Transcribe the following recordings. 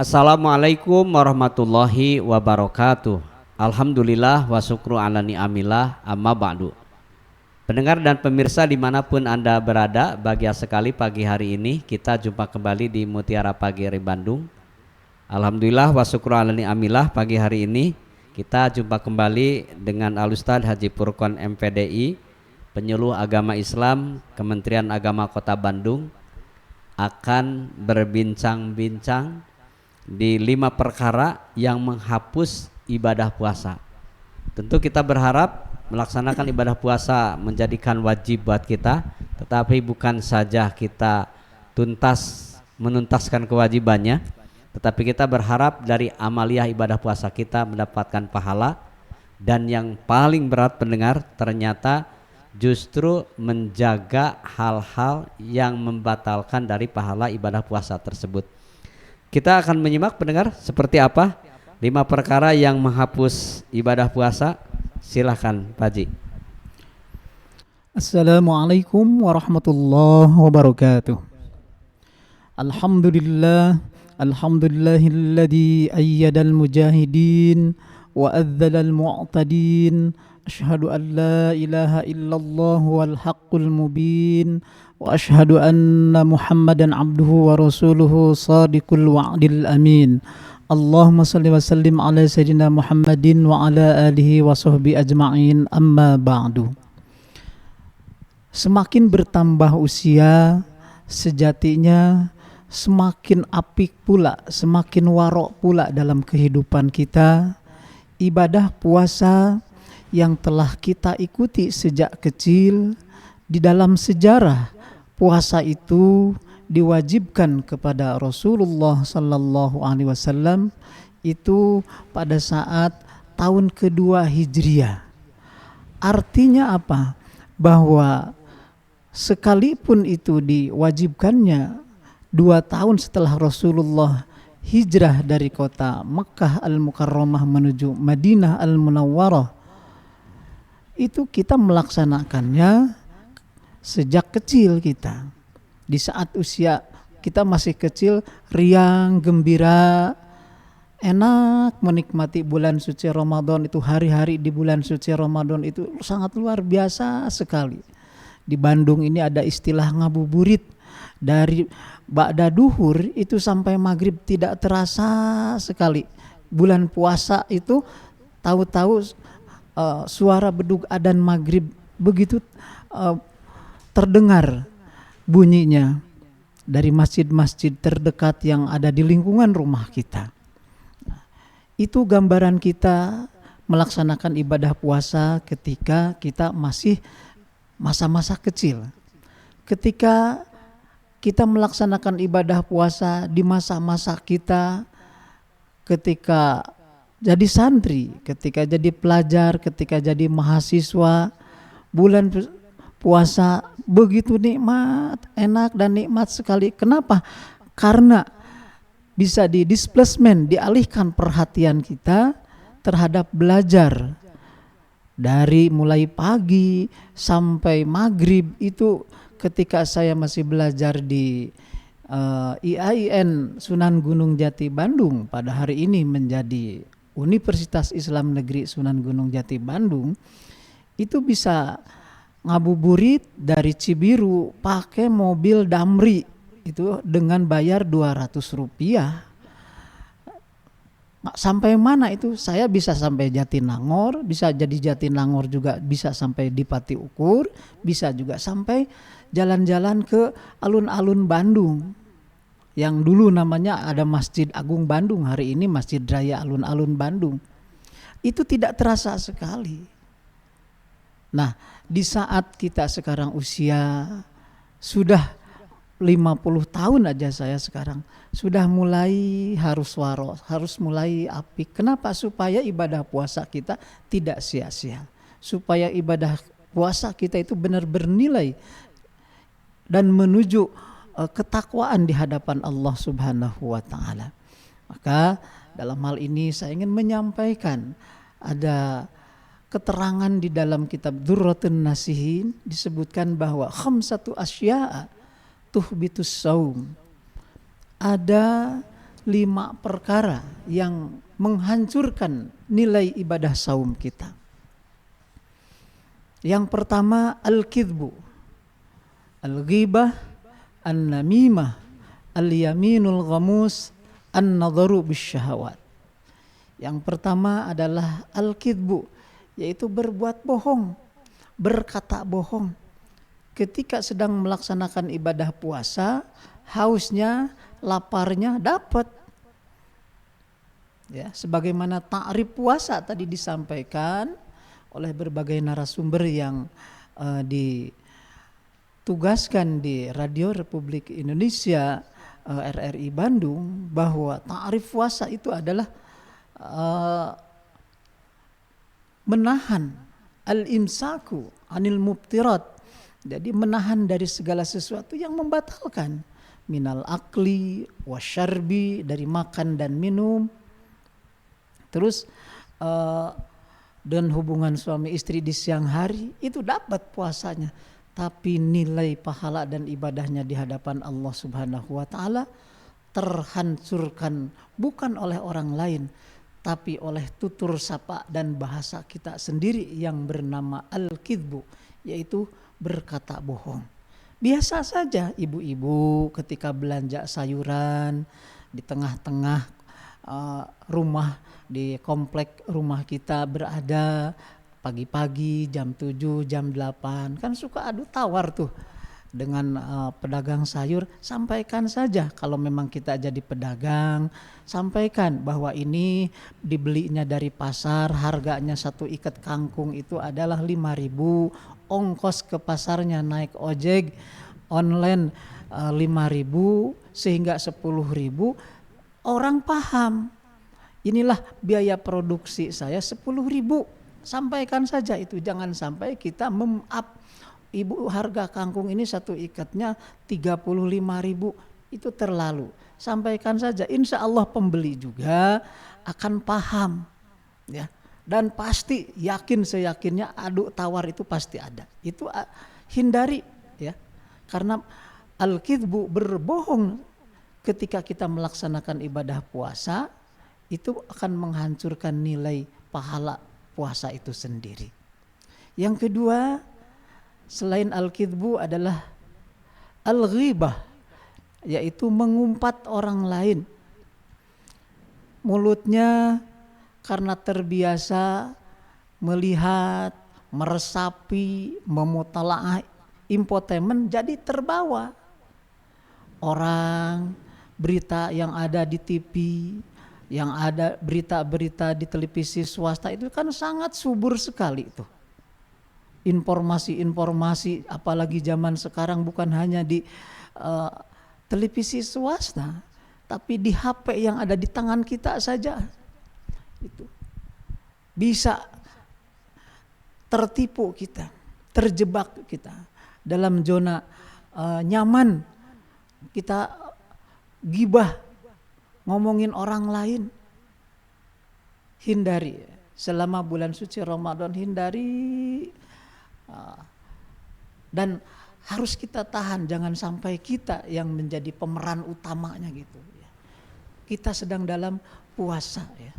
Assalamualaikum warahmatullahi wabarakatuh. Alhamdulillah wa syukru ala ni'amillah amma ba'du. Pendengar dan pemirsa dimanapun Anda berada, bahagia sekali pagi hari ini kita jumpa kembali di Mutiara Pagi RI Bandung. Alhamdulillah wa syukru ala ni'amillah, pagi hari ini kita jumpa kembali dengan Al-Ustadz Haji Furqon MPDI, penyuluh agama Islam Kementerian Agama Kota Bandung, akan berbincang-bincang di 5 perkara yang menghapus ibadah puasa. Tentu kita berharap melaksanakan ibadah puasa menjadikan wajib buat kita, tetapi bukan saja kita menuntaskan kewajibannya, tetapi kita berharap dari amaliyah ibadah puasa kita mendapatkan pahala. Dan yang paling berat pendengar, ternyata justru menjaga hal-hal yang membatalkan dari pahala ibadah puasa tersebut. Kita akan menyimak pendengar seperti apa 5 perkara yang menghapus ibadah puasa. Silahkan Pak Haji. Assalamualaikum warahmatullahi wabarakatuh. Alhamdulillahilladzi ayyadal mujahidin wa adzalal mu'tadin. Asyhadu an la ilaha illallah wal haqqul mubin wa asyhadu anna Muhammadan abduhu wa rasuluhu shadiqul wa'dil amin. Allahumma salli wa sallim ala sayyidina Muhammadin wa ala alihi wa sahbihi ajma'in, amma ba'du. Semakin bertambah usia, sejatinya semakin apik pula, semakin warok pula dalam kehidupan kita. Ibadah puasa yang telah kita ikuti sejak kecil, di dalam sejarah puasa itu diwajibkan kepada Rasulullah sallallahu alaihi wasallam itu pada saat tahun kedua Hijriah. Artinya apa? Bahwa sekalipun itu diwajibkannya 2 tahun setelah Rasulullah hijrah dari kota Makkah Al-Mukarramah menuju Madinah Al-Munawwarah, itu kita melaksanakannya sejak kecil kita. Di saat usia kita masih kecil, riang, gembira, enak menikmati bulan suci Ramadan itu. Hari-hari di bulan suci Ramadan itu sangat luar biasa sekali. Di Bandung ini ada istilah ngabuburit. Dari ba'da duhur itu sampai maghrib tidak terasa sekali. Bulan puasa itu tahu-tahu suara beduk adzan maghrib begitu terdengar bunyinya dari masjid-masjid terdekat yang ada di lingkungan rumah kita. Itu gambaran kita melaksanakan ibadah puasa ketika kita masih masa-masa kecil. Ketika kita melaksanakan ibadah puasa di masa-masa kita ketika jadi santri, ketika jadi pelajar, ketika jadi mahasiswa, bulan puasa begitu nikmat, enak dan nikmat sekali. Kenapa? Karena bisa dialihkan perhatian kita terhadap belajar. Dari mulai pagi sampai maghrib itu ketika saya masih belajar di IAIN Sunan Gunung Jati Bandung, pada hari ini menjadi Universitas Islam Negeri Sunan Gunung Jati Bandung, itu bisa ngabuburit dari Cibiru pakai mobil Damri itu dengan bayar Rp200. Sampai mana itu? Saya bisa sampai Jatinangor, bisa jadi Jatinangor juga bisa sampai di Pati Ukur, bisa juga sampai jalan-jalan ke alun-alun Bandung. Yang dulu namanya ada Masjid Agung Bandung, hari ini Masjid Raya Alun-alun Bandung. Itu tidak terasa sekali. Nah, di saat kita sekarang usia sudah 50 tahun aja saya sekarang, sudah mulai harus waros, harus mulai apik. Kenapa? Supaya ibadah puasa kita tidak sia-sia. Supaya ibadah puasa kita itu benar bernilai dan menuju ketakwaan di hadapan Allah Subhanahu wa taala. Maka dalam hal ini saya ingin menyampaikan ada keterangan di dalam kitab Durratun Nasihin disebutkan bahwa khamsatu asya'a tuhbitus saum. Ada 5 perkara yang menghancurkan nilai ibadah saum kita. Yang pertama al-kidbu, al-ghibah, an-namimah, al-yaminul ghamus, an-nadharu bisyahawat. Yang pertama adalah al-kidbu, yaitu berbuat bohong, berkata bohong. Ketika sedang melaksanakan ibadah puasa, hausnya, laparnya dapat. Ya, sebagaimana takrif puasa tadi disampaikan oleh berbagai narasumber yang ditugaskan di Radio Republik Indonesia RRI Bandung, bahwa takrif puasa itu adalah menahan al-imsaku anil mubtirat, jadi menahan dari segala sesuatu yang membatalkan, minal akli wasyarbi, dari makan dan minum. Terus dan hubungan suami istri di siang hari itu dapat puasanya, tapi nilai pahala dan ibadahnya di hadapan Allah Subhanahu wa taala terhancurkan bukan oleh orang lain, tapi oleh tutur sapa dan bahasa kita sendiri yang bernama al-kidbu, yaitu berkata bohong. Biasa saja ibu-ibu ketika belanja sayuran di tengah-tengah rumah, di komplek rumah kita berada, pagi-pagi jam 7, jam 8 kan suka adu tawar tuh dengan pedagang sayur. Sampaikan saja kalau memang kita jadi pedagang, sampaikan bahwa ini dibelinya dari pasar, harganya satu ikat kangkung itu adalah 5.000, ongkos ke pasarnya naik ojek online 5.000 sehingga 10.000. Orang paham, inilah biaya produksi saya 10.000. Sampaikan saja itu, jangan sampai kita ibu harga kangkung ini satu ikatnya 35.000, itu terlalu. Sampaikan saja, insya Allah pembeli juga akan paham, ya. Dan pasti yakin seyakinnya adu tawar itu pasti ada. Itu hindari, ya. Karena al-kidbu, berbohong ketika kita melaksanakan ibadah puasa, itu akan menghancurkan nilai pahala puasa itu sendiri. Yang kedua, selain al-kidbu adalah al-ghibah, yaitu mengumpat orang lain. Mulutnya karena terbiasa melihat, meresapi, memutalaah infotainment, jadi terbawa. Orang, berita yang ada di TV, yang ada berita-berita di televisi swasta itu kan sangat subur sekali itu. Informasi-informasi, apalagi zaman sekarang bukan hanya di televisi swasta, tapi di HP yang ada di tangan kita saja. Itu bisa tertipu kita, terjebak kita dalam zona nyaman. Kita gibah, ngomongin orang lain. Hindari selama bulan suci Ramadan, hindari. Dan harus kita tahan, jangan sampai kita yang menjadi pemeran utamanya gitu. Kita sedang dalam puasa, ya,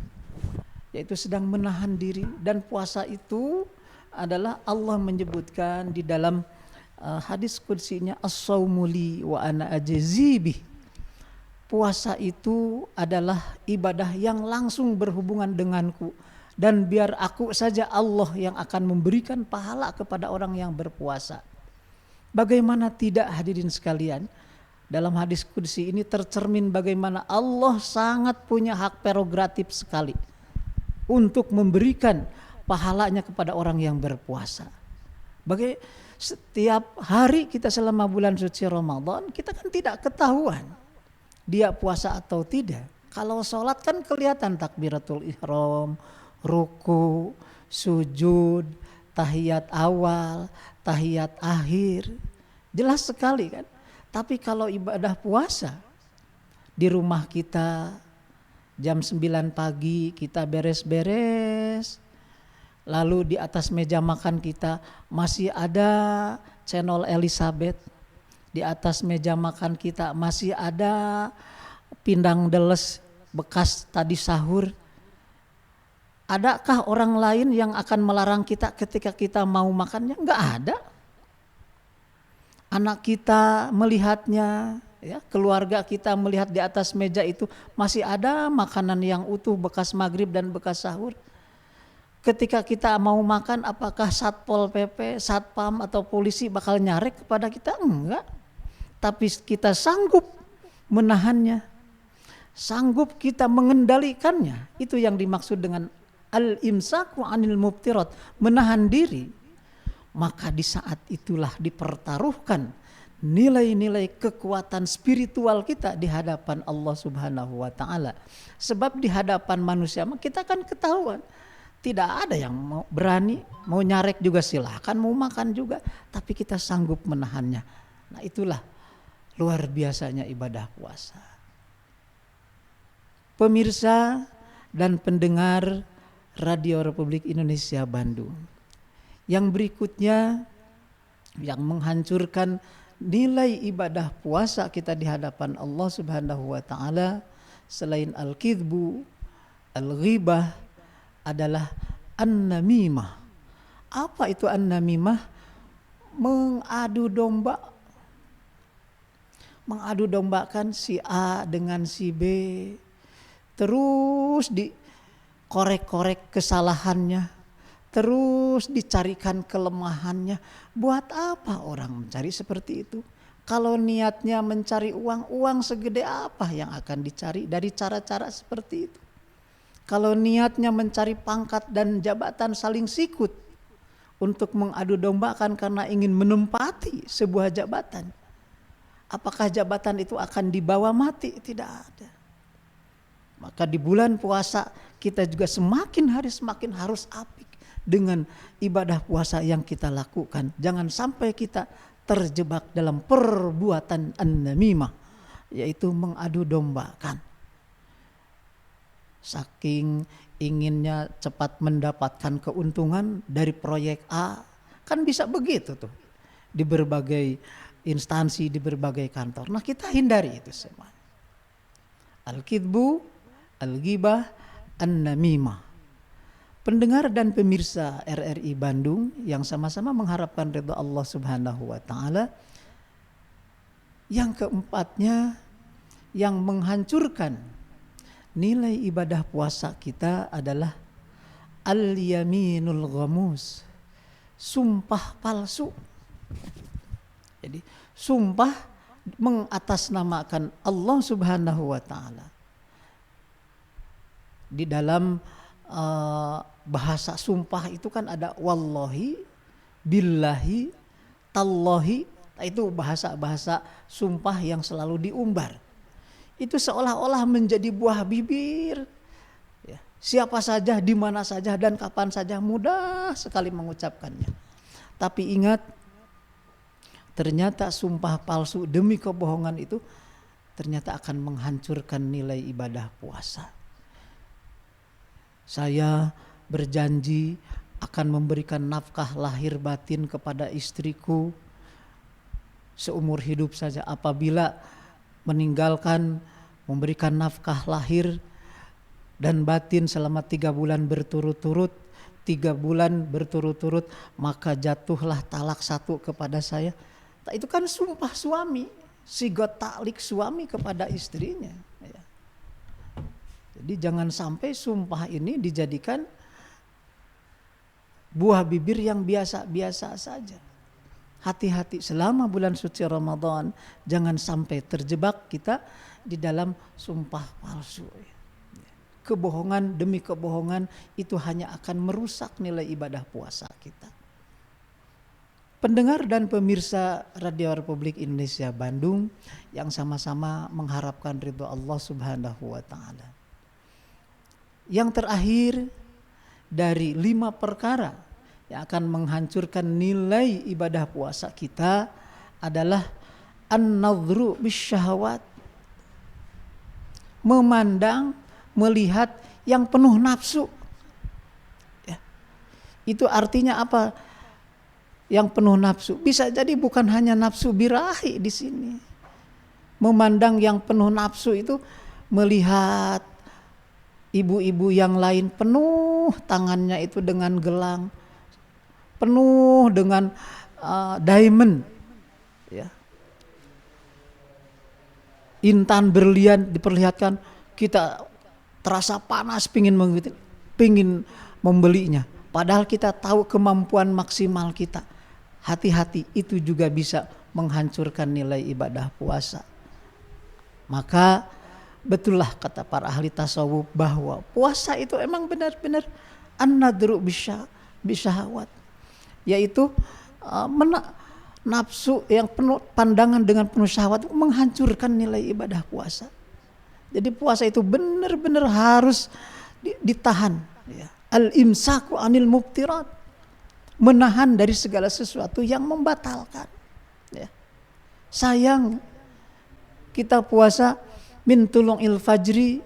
yaitu sedang menahan diri. Dan puasa itu adalah Allah menyebutkan di dalam hadis qudsinya, as-saumu li wa ana ajzi bih. Puasa itu adalah ibadah yang langsung berhubungan denganku, dan biar aku saja Allah yang akan memberikan pahala kepada orang yang berpuasa. Bagaimana tidak, hadirin sekalian, dalam hadis qudsi ini tercermin bagaimana Allah sangat punya hak prerogatif sekali untuk memberikan pahalanya kepada orang yang berpuasa. Setiap hari kita selama bulan suci Ramadan, kita kan tidak ketahuan dia puasa atau tidak. Kalau sholat kan kelihatan takbiratul ihram, ruku, sujud, tahiyat awal, tahiyat akhir, jelas sekali kan. Tapi kalau ibadah puasa, di rumah kita jam 9 pagi kita beres-beres, lalu di atas meja makan kita masih ada channel Elizabeth, di atas meja makan kita masih ada pindang deles bekas tadi sahur. Adakah orang lain yang akan melarang kita ketika kita mau makannya? Enggak ada. Anak kita melihatnya, ya, keluarga kita melihat di atas meja itu masih ada makanan yang utuh bekas maghrib dan bekas sahur. Ketika kita mau makan, apakah Satpol PP, Satpam atau polisi bakal nyarek kepada kita? Enggak. Tapi kita sanggup menahannya. Sanggup kita mengendalikannya. Itu yang dimaksud dengan al-imsaku anil mubtirat, menahan diri. Maka di saat itulah dipertaruhkan nilai-nilai kekuatan spiritual kita di hadapan Allah Subhanahu wa taala. Sebab di hadapan manusia kita kan ketahuan, tidak ada yang mau berani, mau nyarek juga silakan, mau makan juga, tapi kita sanggup menahannya. Nah, itulah luar biasanya ibadah puasa. Pemirsa dan pendengar Radio Republik Indonesia Bandung, yang berikutnya yang menghancurkan nilai ibadah puasa kita di hadapan Allah Subhanahu wa taala selain al-kidbu, al-ghibah, adalah an-namimah. Apa itu an-namimah? Mengadu domba. Mengadu dombakan si A dengan si B. Terus dikorek-korek kesalahannya. Terus dicarikan kelemahannya. Buat apa orang mencari seperti itu? Kalau niatnya mencari uang, uang segede apa yang akan dicari dari cara-cara seperti itu? Kalau niatnya mencari pangkat dan jabatan, saling sikut untuk mengadu dombakan karena ingin menempati sebuah jabatan. Apakah jabatan itu akan dibawa mati? Tidak ada. Maka di bulan puasa kita juga semakin hari semakin harus apik dengan ibadah puasa yang kita lakukan. Jangan sampai kita terjebak dalam perbuatan an-namimah, yaitu mengadu dombakan. Saking inginnya cepat mendapatkan keuntungan dari proyek A, kan bisa begitu tuh di berbagai instansi, di berbagai kantor. Nah, kita hindari itu semua. Al-kidbu, al-ghibah, an-namimah. Pendengar dan pemirsa RRI Bandung yang sama-sama mengharapkan ridha Allah Subhanahu wa taala. Yang keempatnya, yang menghancurkan nilai ibadah puasa kita adalah al-yaminul ghamus, sumpah palsu. Jadi sumpah mengatasnamakan Allah Subhanahu wa taala. Di dalam bahasa sumpah itu kan ada wallahi, billahi, tallahi. Itu bahasa-bahasa sumpah yang selalu diumbar. Itu seolah-olah menjadi buah bibir. Ya, siapa saja, di mana saja, dan kapan saja mudah sekali mengucapkannya. Tapi ingat, ternyata sumpah palsu demi kebohongan itu ternyata akan menghancurkan nilai ibadah puasa. Saya berjanji akan memberikan nafkah lahir batin kepada istriku seumur hidup saja. Apabila meninggalkan memberikan nafkah lahir dan batin selama 3 bulan berturut-turut, 3 bulan berturut-turut, maka jatuhlah talak 1 kepada saya. Itu kan sumpah suami, sigot taklik suami kepada istrinya. Jadi jangan sampai sumpah ini dijadikan buah bibir yang biasa-biasa saja. Hati-hati selama bulan suci Ramadan, jangan sampai terjebak kita di dalam sumpah palsu. Kebohongan demi kebohongan itu hanya akan merusak nilai ibadah puasa kita. Pendengar dan pemirsa Radio Republik Indonesia Bandung yang sama-sama mengharapkan ridho Allah Subhanahu wa taala. Yang terakhir dari 5 perkara yang akan menghancurkan nilai ibadah puasa kita adalah an-nadhru bisyahawat. Memandang, melihat yang penuh nafsu. Ya. Itu artinya apa? Yang penuh nafsu. Bisa jadi bukan hanya nafsu birahi di sini. Memandang yang penuh nafsu itu melihat Ibu-ibu yang lain penuh tangannya itu dengan gelang, penuh dengan diamond, ya. Intan berlian diperlihatkan, kita terasa panas pingin membelinya. Padahal kita tahu kemampuan maksimal kita. Hati-hati, itu juga bisa menghancurkan nilai ibadah puasa. Maka betullah kata para ahli tasawuf bahwa puasa itu emang benar-benar an-nadru bisyahawat, yaitu nafsu yang penuh pandangan dengan penuh syahwat menghancurkan nilai ibadah puasa. Jadi puasa itu benar-benar harus ditahan, ya. Al-imsaku anil mubtirat, menahan dari segala sesuatu yang membatalkan, ya. Sayang kita puasa min tulungil fajri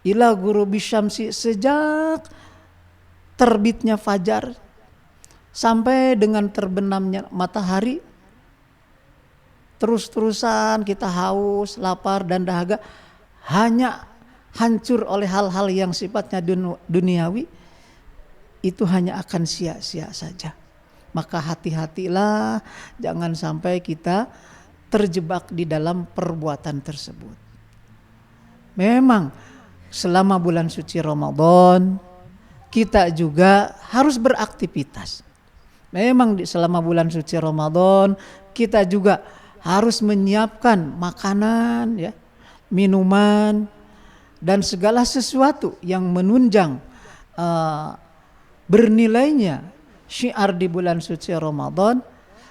ila ghurubi syamsi, sejak terbitnya fajar sampai dengan terbenamnya matahari, terus-terusan kita haus, lapar dan dahaga, hanya hancur oleh hal-hal yang sifatnya duniawi, itu hanya akan sia-sia saja. Maka hati-hatilah jangan sampai kita terjebak di dalam perbuatan tersebut. Memang selama bulan suci Ramadan kita juga harus beraktivitas. Memang selama bulan suci Ramadan kita juga harus menyiapkan makanan, ya, minuman dan segala sesuatu yang menunjang bernilainya syiar di bulan suci Ramadan,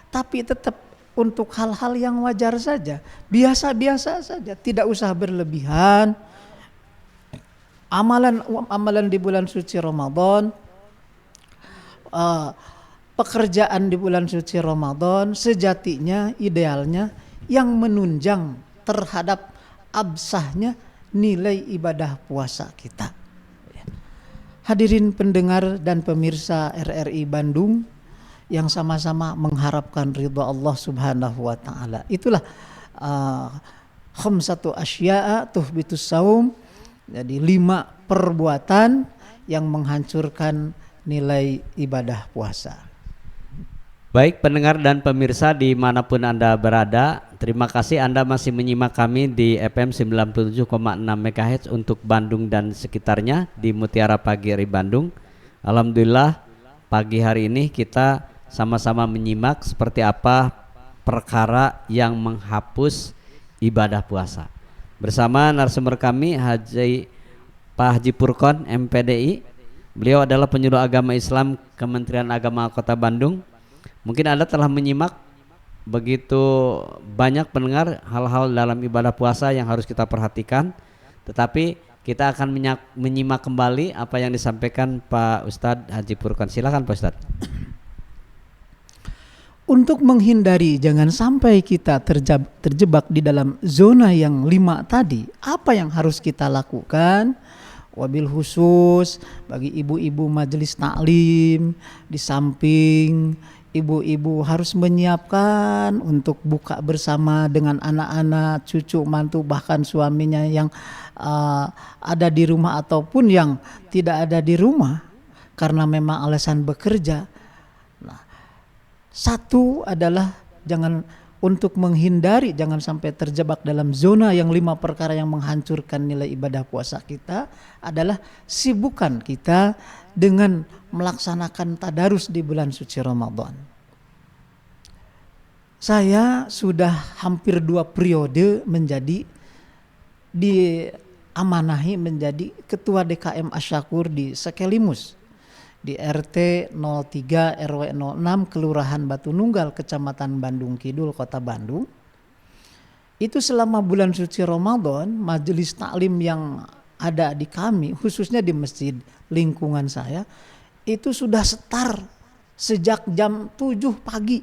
tapi tetap untuk hal-hal yang wajar saja, biasa-biasa saja, tidak usah berlebihan. Amalan di bulan suci Ramadan, pekerjaan di bulan suci Ramadan sejatinya idealnya yang menunjang terhadap absahnya nilai ibadah puasa kita. Hadirin pendengar dan pemirsa RRI Bandung yang sama-sama mengharapkan ridha Allah Subhanahu wa taala. Itulah khamsatu asya'a tuhbitus saum. Jadi 5 perbuatan yang menghancurkan nilai ibadah puasa. Baik pendengar dan pemirsa dimanapun Anda berada, terima kasih Anda masih menyimak kami di FM 97,6 MHz untuk Bandung dan sekitarnya di Mutiara Pagi RRI Bandung. Alhamdulillah pagi hari ini kita sama-sama menyimak seperti apa perkara yang menghapus ibadah puasa. Bersama narasumber kami Pak Haji Purkon MPDI. Beliau adalah penyuluh agama Islam Kementerian Agama Kota Bandung. Mungkin Anda telah menyimak begitu banyak pendengar hal-hal dalam ibadah puasa yang harus kita perhatikan. Tetapi kita akan menyimak kembali apa yang disampaikan Pak Ustadz Haji Purkon. Silakan Pak Ustadz. Untuk menghindari jangan sampai kita terjebak di dalam zona yang 5 tadi, apa yang harus kita lakukan? Wabil khusus bagi ibu-ibu majelis taklim, di samping ibu-ibu harus menyiapkan untuk buka bersama dengan anak-anak, cucu, mantu, bahkan suaminya yang ada di rumah ataupun yang tidak ada di rumah karena memang alasan bekerja. Nah, satu adalah untuk menghindari jangan sampai terjebak dalam zona yang 5 perkara yang menghancurkan nilai ibadah puasa kita adalah sibukan kita dengan melaksanakan tadarus di bulan suci Ramadan. Saya sudah hampir 2 periode diamanahi menjadi ketua DKM Asyakur di Sekelimus, di RT 03 RW 06 Kelurahan Batu Nunggal, Kecamatan Bandung Kidul, Kota Bandung. Itu selama bulan suci Ramadan, majelis taklim yang ada di kami, khususnya di masjid lingkungan saya, itu sudah setar sejak jam 7 pagi.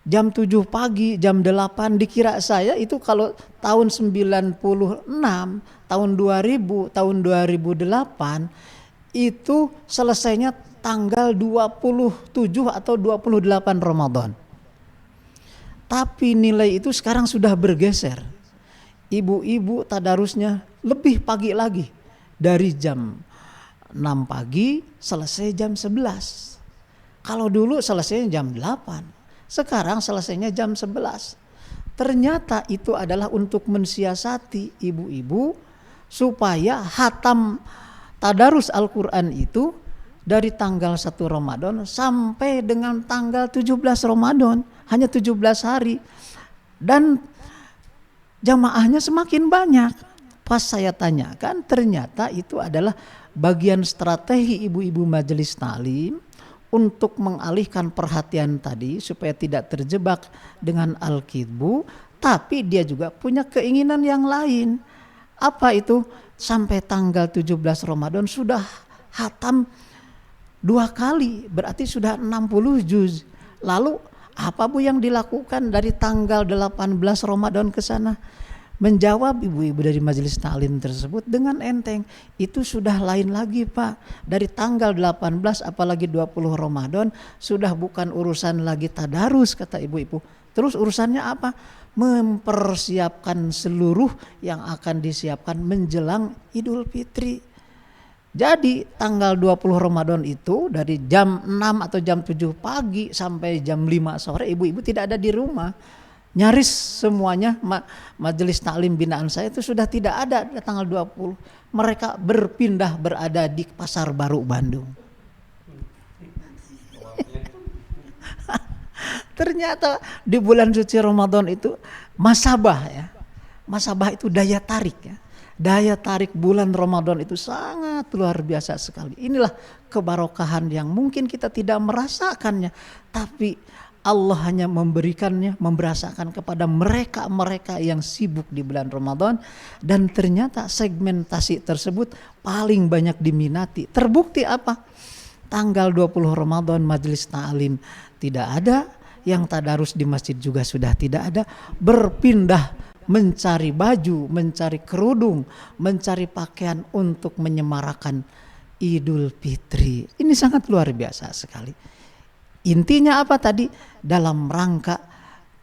Jam 7 pagi, jam 8 dikira saya itu kalau tahun 96, tahun 2000, tahun 2008 itu selesainya tanggal 27 atau 28 Ramadan. Tapi nilai itu sekarang sudah bergeser. ibu-ibu tadarusnya lebih pagi lagi, dari jam 6 pagi selesai jam 11. Kalau dulu selesainya jam 8, sekarang selesainya jam 11. Ternyata itu adalah untuk mensiasati ibu-ibu supaya hatam tadarus Al-Quran itu dari tanggal 1 Ramadan sampai dengan tanggal 17 Ramadan, hanya 17 hari. Dan jamaahnya semakin banyak. Pas saya tanyakan, ternyata itu adalah bagian strategi ibu-ibu majelis taklim untuk mengalihkan perhatian tadi supaya tidak terjebak dengan al-kidbu, tapi dia juga punya keinginan yang lain. Apa itu? Sampai tanggal 17 Ramadan sudah hatam 2 kali, berarti sudah 60 juz. Lalu apa Bu yang dilakukan dari tanggal 18 Ramadan ke sana? Menjawab ibu-ibu dari majelis taklim tersebut dengan enteng, itu sudah lain lagi Pak. Dari tanggal 18 apalagi 20 Ramadan sudah bukan urusan lagi tadarus, kata ibu-ibu. Terus urusannya apa? Mempersiapkan seluruh yang akan disiapkan menjelang Idul Fitri. Jadi tanggal 20 Ramadan itu dari jam 6 atau jam 7 pagi sampai jam 5 sore ibu-ibu tidak ada di rumah. Nyaris semuanya majelis taklim binaan saya itu sudah tidak ada di tanggal 20. Mereka berpindah berada di Pasar Baru Bandung. Ternyata di bulan suci Ramadan itu masabah ya. Masabah itu daya tarik ya. Daya tarik bulan Ramadan itu sangat luar biasa sekali. Inilah kebarokahan yang mungkin kita tidak merasakannya, tapi Allah hanya memberikannya, memberasakan kepada mereka-mereka yang sibuk di bulan Ramadan. Dan ternyata segmentasi tersebut paling banyak diminati. Terbukti apa? Tanggal 20 Ramadan majelis ta'lim tidak ada, yang tadarus di masjid juga sudah tidak ada, berpindah mencari baju, mencari kerudung, mencari pakaian untuk menyemarakan Idul Fitri. Ini sangat luar biasa sekali. Intinya apa tadi? Dalam rangka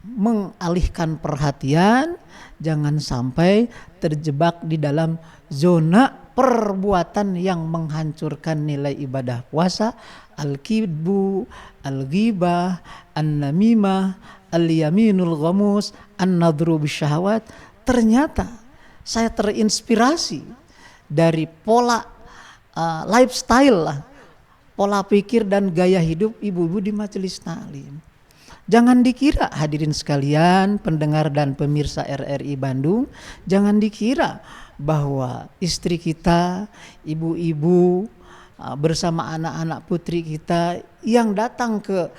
mengalihkan perhatian, jangan sampai terjebak di dalam zona perbuatan yang menghancurkan nilai ibadah puasa, al-kidbu, al-ghibah, an-namimah, al-yaminul ghamus, an-nadru bisyahawat. Ternyata saya terinspirasi dari pola lifestyle lah, pola pikir dan gaya hidup ibu-ibu di majelis taklim. Jangan dikira hadirin sekalian, pendengar dan pemirsa RRI Bandung, jangan dikira bahwa istri kita, ibu-ibu bersama anak-anak putri kita yang datang ke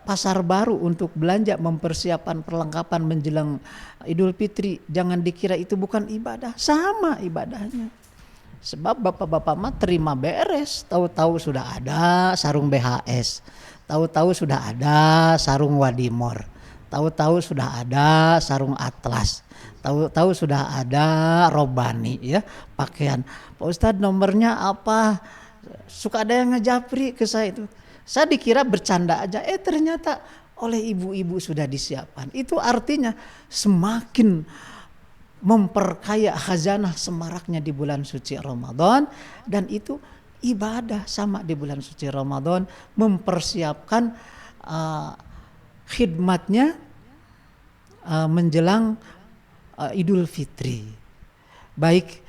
pasar baru untuk belanja mempersiapkan perlengkapan menjelang Idul Fitri, jangan dikira itu bukan ibadah, sama ibadahnya. Sebab bapak-bapak mah terima beres, tahu-tahu sudah ada sarung BHS, tahu-tahu sudah ada sarung Wadimor, tahu-tahu sudah ada sarung Atlas, tahu-tahu sudah ada Robani ya pakaian. Pak Ustadz nomornya apa? Suka ada yang ngejapri ke saya itu. Saya dikira bercanda aja, ternyata oleh ibu-ibu sudah disiapkan. Itu artinya semakin memperkaya khazanah semaraknya di bulan suci Ramadan. Dan itu ibadah sama di bulan suci Ramadan, mempersiapkan khidmatnya menjelang Idul Fitri. Baik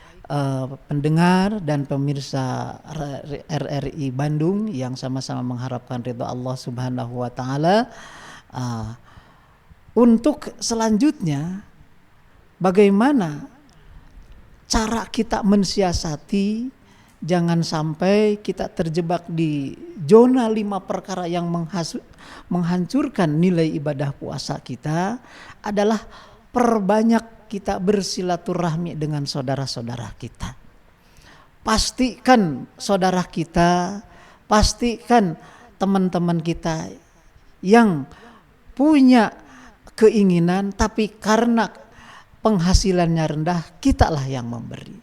pendengar dan pemirsa RRI Bandung yang sama-sama mengharapkan ridha Allah Subhanahu wa taala, untuk selanjutnya bagaimana cara kita mensiasati jangan sampai kita terjebak di zona 5 perkara yang menghancurkan nilai ibadah puasa kita, adalah perbanyak kita bersilaturahmi dengan saudara-saudara kita. Pastikan saudara kita, pastikan teman-teman kita yang punya keinginan tapi karena penghasilannya rendah, kitalah yang memberi.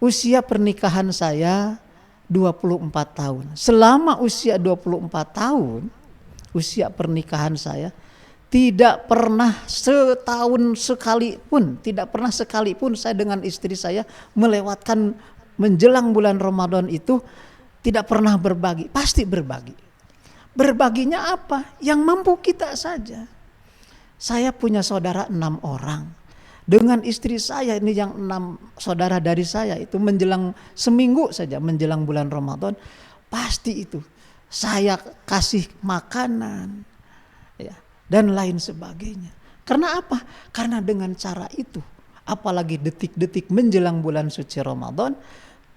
Usia pernikahan saya 24 tahun. Selama usia 24 tahun, usia pernikahan saya Tidak pernah setahun sekalipun, tidak pernah sekalipun saya dengan istri saya melewatkan menjelang bulan Ramadan itu tidak pernah berbagi, pasti berbagi. Berbaginya apa? Yang mampu kita saja. Saya punya saudara 6 orang. Dengan istri saya ini yang 6 saudara dari saya itu menjelang seminggu saja menjelang bulan Ramadan, pasti itu saya kasih makanan ya, dan lain sebagainya. Karena apa? Karena dengan cara itu, apalagi detik-detik menjelang bulan suci Ramadan,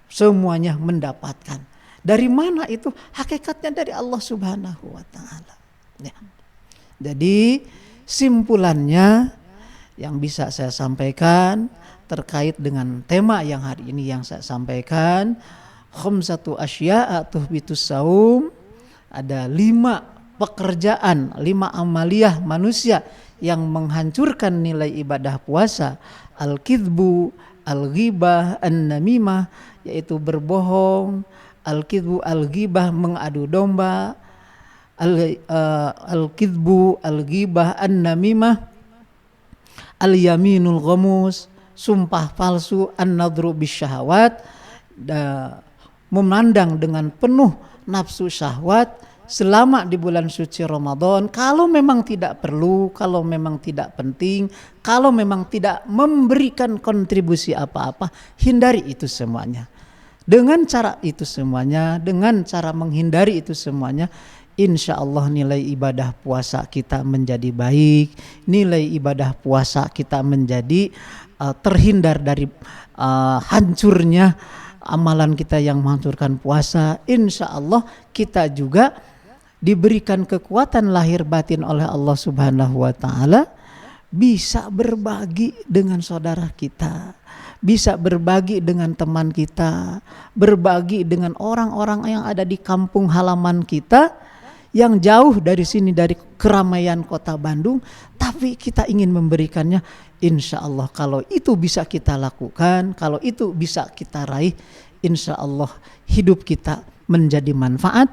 semuanya mendapatkan. Dari mana itu? Hakikatnya dari Allah Subhanahu wa taala. Ya. Jadi simpulannya yang bisa saya sampaikan terkait dengan tema yang hari ini yang saya sampaikan, khamsatu asya'a tuhbitus saum, ada 5 pekerjaan, 5 amaliyah manusia yang menghancurkan nilai ibadah puasa. Al-kidbu, al-ghibah, an-namimah, yaitu berbohong, al-kidbu, al-ghibah, mengadu domba, al-kidbu, al-ghibah, an-namimah, al-yaminul ghamus, sumpah palsu, an-nadru bisyahawat, memandang dengan penuh nafsu syahwat selama di bulan suci Ramadan. Kalau memang tidak perlu, kalau memang tidak penting, kalau memang tidak memberikan kontribusi apa-apa, hindari itu semuanya. Dengan cara itu semuanya, dengan cara menghindari itu semuanya, insya Allah nilai ibadah puasa kita menjadi baik, nilai ibadah puasa kita menjadi terhindar dari hancurnya amalan kita yang menghancurkan puasa. Insya Allah kita juga diberikan kekuatan lahir batin oleh Allah Subhanahu wa taala, bisa berbagi dengan saudara kita, bisa berbagi dengan teman kita, berbagi dengan orang-orang yang ada di kampung halaman kita yang jauh dari sini, dari keramaian kota Bandung, tapi kita ingin memberikannya. Insya Allah kalau itu bisa kita lakukan, kalau itu bisa kita raih, insya Allah hidup kita menjadi manfaat,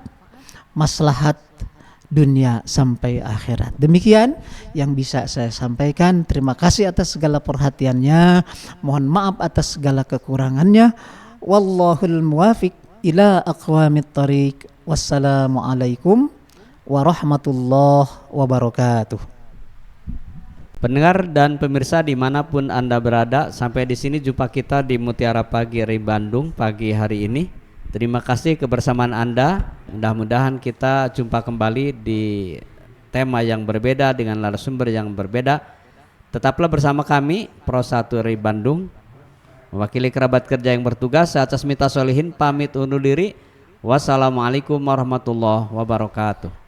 maslahat dunia sampai akhirat. Demikian yang bisa saya sampaikan. Terima kasih atas segala perhatiannya. Mohon maaf atas segala kekurangannya. Wallahul muwafiq ila aqwamit thariq. Wassalamualaikum warahmatullahi wabarakatuh. Pendengar dan pemirsa dimanapun Anda berada, sampai di sini jumpa kita di Mutiara Pagi RI Bandung pagi hari ini. Terima kasih kebersamaan Anda. Mudah-mudahan kita jumpa kembali di tema yang berbeda dengan narasumber yang berbeda. Tetaplah bersama kami Pro 1 RI Bandung. Mewakili kerabat kerja yang bertugas, saya Casmita Solihin pamit undur diri. Wassalamualaikum warahmatullahi wabarakatuh.